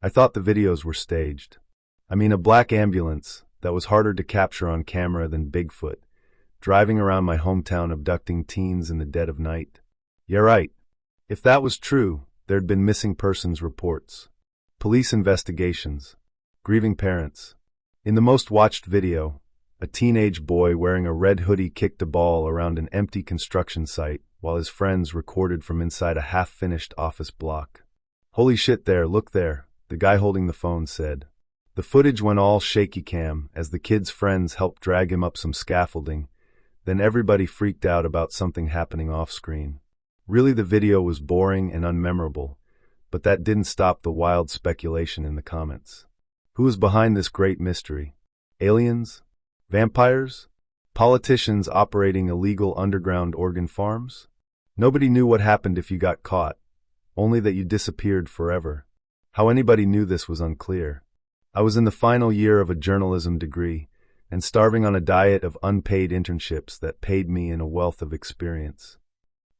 I thought the videos were staged. I mean, a black ambulance that was harder to capture on camera than Bigfoot, driving around my hometown abducting teens in the dead of night. Yeah, right. If that was true, there'd been missing persons reports, police investigations, grieving parents. In the most watched video, a teenage boy wearing a red hoodie kicked a ball around an empty construction site while his friends recorded from inside a half-finished office block. "Holy shit there, look there," the guy holding the phone said. The footage went all shaky cam as the kid's friends helped drag him up some scaffolding. Then everybody freaked out about something happening off-screen. Really, the video was boring and unmemorable, but that didn't stop the wild speculation in the comments. Who was behind this great mystery? Aliens? Vampires? Politicians operating illegal underground organ farms? Nobody knew what happened if you got caught, only that you disappeared forever. How anybody knew this was unclear. I was in the final year of a journalism degree and starving on a diet of unpaid internships that paid me in a wealth of experience.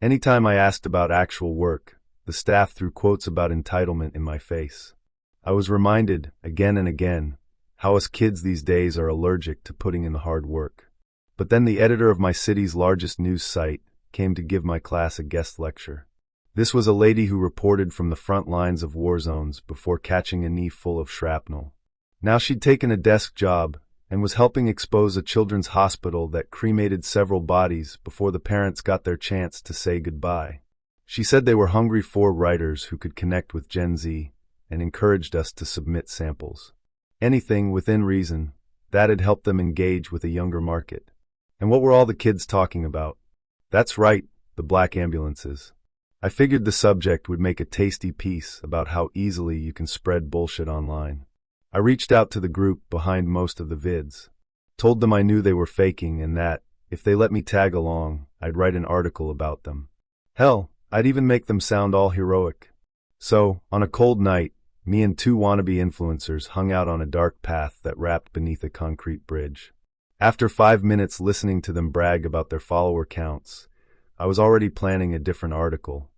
Anytime I asked about actual work, the staff threw quotes about entitlement in my face. I was reminded, again and again, how us kids these days are allergic to putting in the hard work. But then the editor of my city's largest news site came to give my class a guest lecture. This was a lady who reported from the front lines of war zones before catching a knee full of shrapnel. Now she'd taken a desk job and was helping expose a children's hospital that cremated several bodies before the parents got their chance to say goodbye. She said they were hungry for writers who could connect with Gen Z and encouraged us to submit samples. Anything within reason that'd help them engage with a younger market. And what were all the kids talking about? That's right, the black ambulances. I figured the subject would make a tasty piece about how easily you can spread bullshit online. I reached out to the group behind most of the vids, told them I knew they were faking and that, if they let me tag along, I'd write an article about them. Hell, I'd even make them sound all heroic. So, on a cold night, me and two wannabe influencers hung out on a dark path that wrapped beneath a concrete bridge. After 5 minutes listening to them brag about their follower counts, I was already planning a different article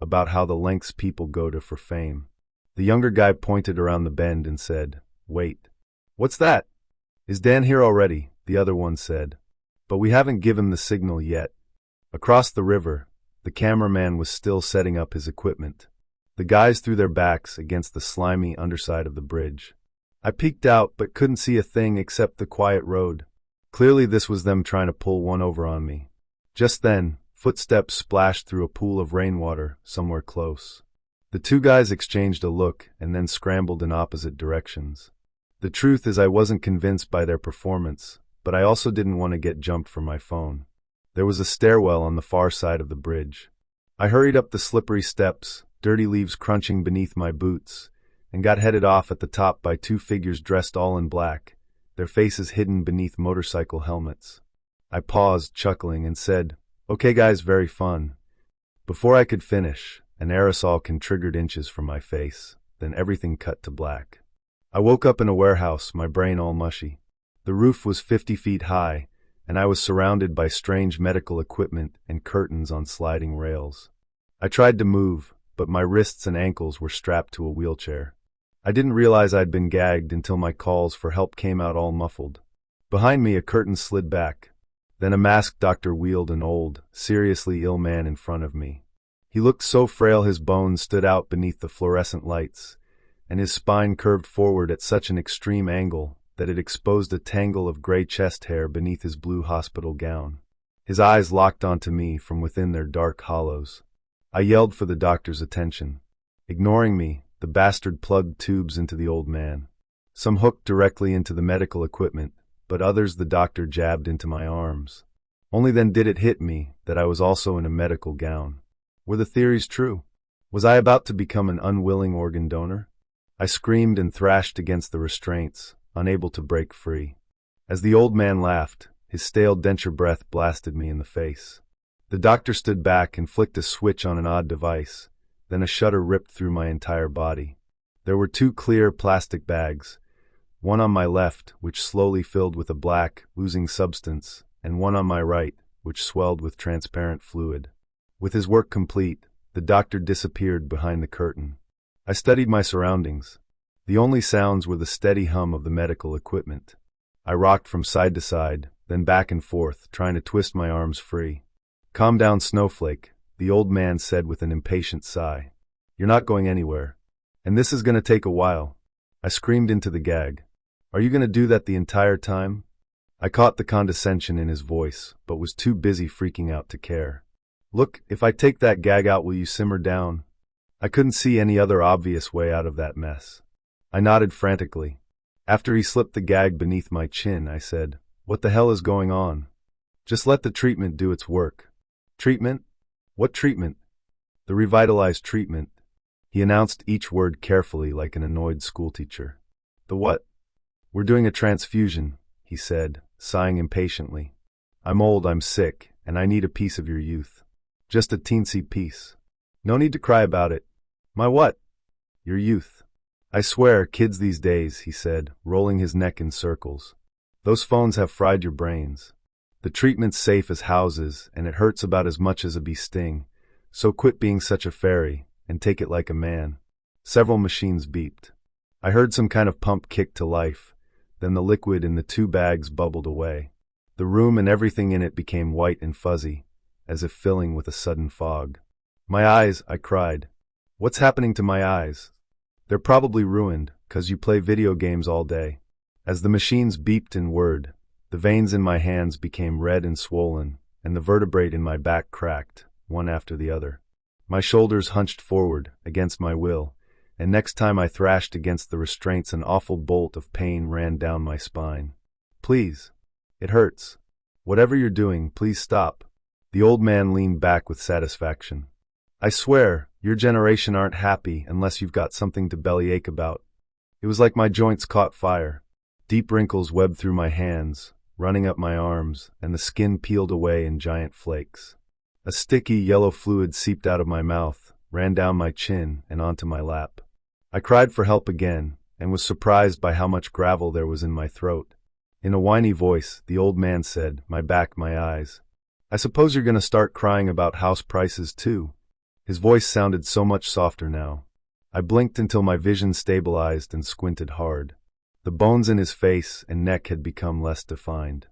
about how the lengths people go to for fame. The younger guy pointed around the bend and said, "Wait. What's that?" "Is Dan here already?" the other one said. "But we haven't given the signal yet." Across the river, the cameraman was still setting up his equipment. The guys threw their backs against the slimy underside of the bridge. I peeked out but couldn't see a thing except the quiet road. Clearly this was them trying to pull one over on me. Just then, footsteps splashed through a pool of rainwater somewhere close. The two guys exchanged a look and then scrambled in opposite directions. The truth is I wasn't convinced by their performance, but I also didn't want to get jumped for my phone. There was a stairwell on the far side of the bridge. I hurried up the slippery steps, dirty leaves crunching beneath my boots, and got headed off at the top by two figures dressed all in black, their faces hidden beneath motorcycle helmets. I paused, chuckling, and said, "Okay guys, very fun." Before I could finish, an aerosol can triggered inches from my face, then everything cut to black. I woke up in a warehouse, my brain all mushy. The roof was 50 feet high, and I was surrounded by strange medical equipment and curtains on sliding rails. I tried to move, but my wrists and ankles were strapped to a wheelchair. I didn't realize I'd been gagged until my calls for help came out all muffled. Behind me, a curtain slid back. Then a masked doctor wheeled an old, seriously ill man in front of me. He looked so frail his bones stood out beneath the fluorescent lights, and his spine curved forward at such an extreme angle that it exposed a tangle of gray chest hair beneath his blue hospital gown. His eyes locked onto me from within their dark hollows. I yelled for the doctor's attention. Ignoring me, the bastard plugged tubes into the old man. Some hooked directly into the medical equipment, but others the doctor jabbed into my arms. Only then did it hit me that I was also in a medical gown. Were the theories true? Was I about to become an unwilling organ donor? I screamed and thrashed against the restraints, unable to break free. As the old man laughed, his stale denture breath blasted me in the face. The doctor stood back and flicked a switch on an odd device, then a shudder ripped through my entire body. There were two clear plastic bags, one on my left, which slowly filled with a black, oozing substance, and one on my right, which swelled with transparent fluid. With his work complete, the doctor disappeared behind the curtain. I studied my surroundings. The only sounds were the steady hum of the medical equipment. I rocked from side to side, then back and forth, trying to twist my arms free. "Calm down, Snowflake," the old man said with an impatient sigh. "You're not going anywhere. And this is going to take a while." I screamed into the gag. "Are you going to do that the entire time?" I caught the condescension in his voice, but was too busy freaking out to care. "Look, if I take that gag out, will you simmer down?" I couldn't see any other obvious way out of that mess. I nodded frantically. After he slipped the gag beneath my chin, I said, "What the hell is going on?" "Just let the treatment do its work." "Treatment? What treatment?" "The revitalized treatment." He announced each word carefully like an annoyed schoolteacher. "The what?" "We're doing a transfusion," he said, sighing impatiently. "I'm old, I'm sick, and I need a piece of your youth. Just a teensy piece. No need to cry about it." "My what?" "Your youth." "I swear, kids these days," he said, rolling his neck in circles. "Those phones have fried your brains. The treatment's safe as houses, and it hurts about as much as a bee sting, so quit being such a fairy, and take it like a man." Several machines beeped. I heard some kind of pump kick to life, then the liquid in the 2 bags bubbled away. The room and everything in it became white and fuzzy, as if filling with a sudden fog. "My eyes," I cried. "What's happening to my eyes?" "They're probably ruined, 'cause you play video games all day." As the machines beeped and whirred, the veins in my hands became red and swollen, and the vertebrae in my back cracked, one after the other. My shoulders hunched forward, against my will, and next time I thrashed against the restraints an awful bolt of pain ran down my spine. "Please. It hurts. Whatever you're doing, please stop." The old man leaned back with satisfaction. "I swear, your generation aren't happy unless you've got something to bellyache about." It was like my joints caught fire. Deep wrinkles webbed through my hands, running up my arms, and the skin peeled away in giant flakes. A sticky yellow fluid seeped out of my mouth, ran down my chin, and onto my lap. I cried for help again, and was surprised by how much gravel there was in my throat. In a whiny voice, the old man said, "My back, my eyes. I suppose you're going to start crying about house prices too." His voice sounded so much softer now. I blinked until my vision stabilized and squinted hard. The bones in his face and neck had become less defined.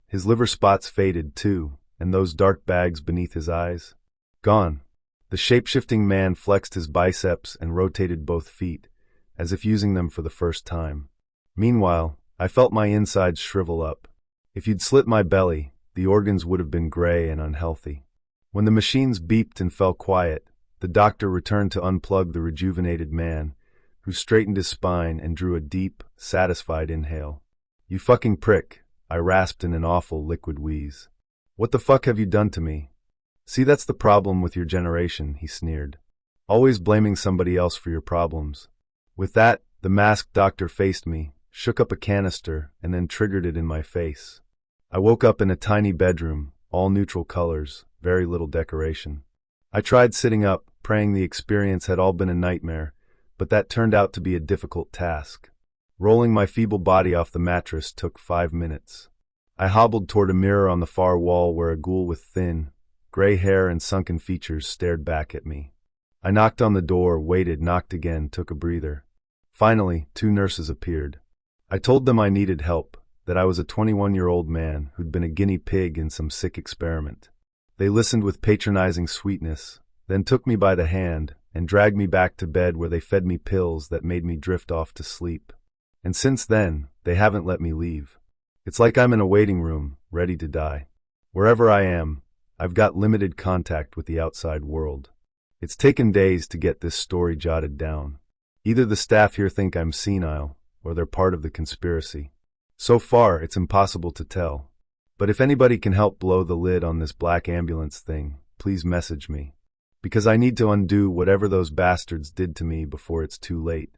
His liver spots faded too, and those dark bags beneath his eyes? Gone. The shape-shifting man flexed his biceps and rotated both feet, as if using them for the first time. Meanwhile, I felt my insides shrivel up. If you'd slit my belly, the organs would have been gray and unhealthy. When the machines beeped and fell quiet, the doctor returned to unplug the rejuvenated man, who straightened his spine and drew a deep, satisfied inhale. "You fucking prick," I rasped in an awful liquid wheeze. "What the fuck have you done to me?" "See, that's the problem with your generation," he sneered. "Always blaming somebody else for your problems." With that, the masked doctor faced me, shook up a canister, and then triggered it in my face. I woke up in a tiny bedroom, all neutral colors, very little decoration. I tried sitting up, praying the experience had all been a nightmare, but that turned out to be a difficult task. Rolling my feeble body off the mattress took 5 minutes. I hobbled toward a mirror on the far wall where a ghoul with thin, gray hair and sunken features stared back at me. I knocked on the door, waited, knocked again, took a breather. Finally, 2 nurses appeared. I told them I needed help, that I was a 21-year-old man who'd been a guinea pig in some sick experiment. They listened with patronizing sweetness, then took me by the hand and dragged me back to bed where they fed me pills that made me drift off to sleep. And since then, they haven't let me leave. It's like I'm in a waiting room, ready to die. Wherever I am, I've got limited contact with the outside world. It's taken days to get this story jotted down. Either the staff here think I'm senile, or they're part of the conspiracy. So far, it's impossible to tell. But if anybody can help blow the lid on this black ambulance thing, please message me. Because I need to undo whatever those bastards did to me before it's too late.